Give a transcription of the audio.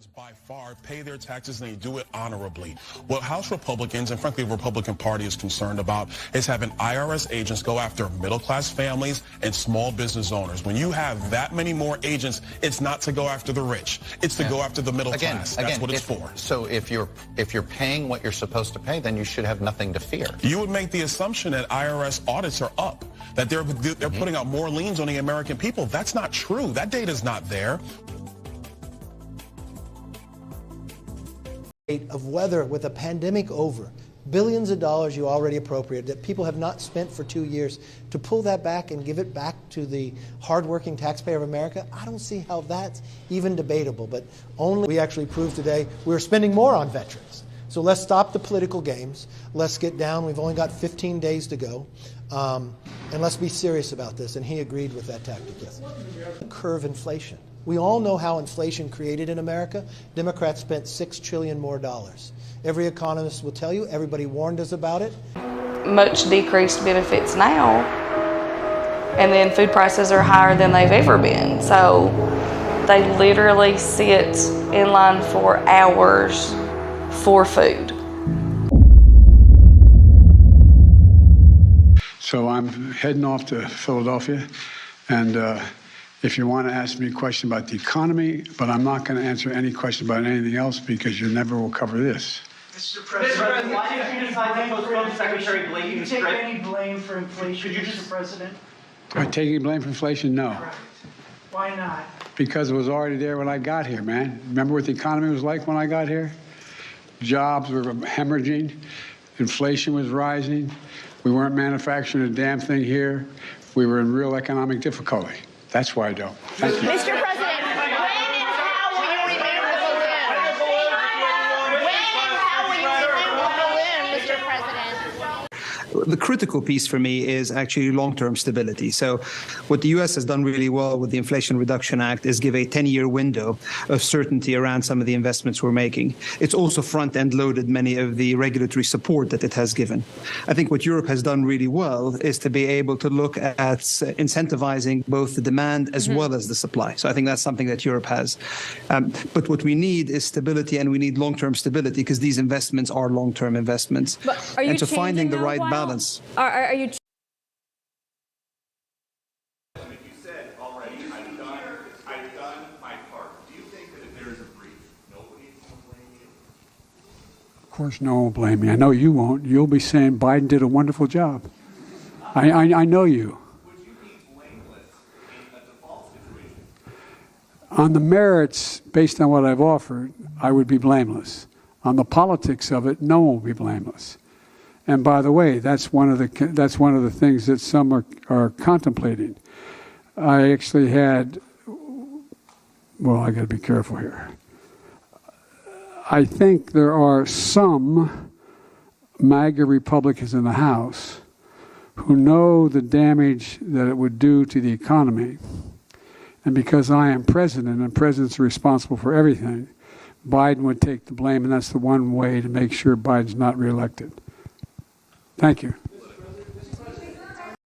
Americans by far pay their taxes and they do it honorably. What House Republicans and frankly the Republican Party is concerned about is having IRS agents go after middle-class families and small business owners. When you have that many more agents, it's not to go after the rich. It's to go after the middle class. That's what it's for. So if you're paying what you're supposed to pay, then you should have nothing to fear. You would make the assumption that IRS audits are up, that they're putting out more liens on the American people. That's not true. That data's not there. Of whether, with a pandemic over, billions of dollars you already appropriated that people have not spent for 2 years, to pull that back and give it back to the hardworking taxpayer of America, I don't see how that's even debatable. But only we actually proved today we're spending more on veterans. So let's stop the political games. Let's get down. We've only got 15 days to go. And let's be serious about this. And he agreed with that tactic, yes. Curve inflation. We all know how inflation created in America. Democrats spent $6 trillion more dollars. Every economist will tell you, everybody warned us about it. Much decreased benefits now, and then food prices are higher than they've ever been. So they literally sit in line for hours for food. So I'm heading off to Philadelphia, and if you want to ask me a question about the economy, but I'm not going to answer any question about anything else because you never will cover this. Mr. President, why did you decide to postpone Secretary Blinken's trip? Do you take any blame for inflation, Mr. President? Am I taking blame for inflation? No. Correct. Why not? Because it was already there when I got here, man. Remember what the economy was like when I got here? Jobs were hemorrhaging. Inflation was rising. We weren't manufacturing a damn thing here. We were in real economic difficulty. That's why I don't. Thank you. Mr. President, when and how will you remember Berlin? Mr. President? The critical piece for me is actually long-term stability. So what the U.S. has done really well with the Inflation Reduction Act is give a 10-year window of certainty around some of the investments we're making. It's also front-end loaded many of the regulatory support that it has given. I think what Europe has done really well is to be able to look at incentivizing both the demand as well as the supply. So I think that's something that Europe has. But what we need is stability, and we need long-term stability because these investments are long-term investments. But are you and so finding the right balance. Are you? You said already, I've done my part. Do you think that if there is a breach, nobody will blame you? Of course, no one will blame me. I know you won't. You'll be saying Biden did a wonderful job. I know you. Would you be blameless in a default situation? On the merits, based on what I've offered, I would be blameless. On the politics of it, no one will be blameless. And by the way, that's one of the things that some are contemplating. I actually had, well, I got to be careful here. I think there are some MAGA Republicans in the House who know the damage that it would do to the economy. And because I am president and presidents are responsible for everything, Biden would take the blame, and that's the one way to make sure Biden's not reelected. Thank you.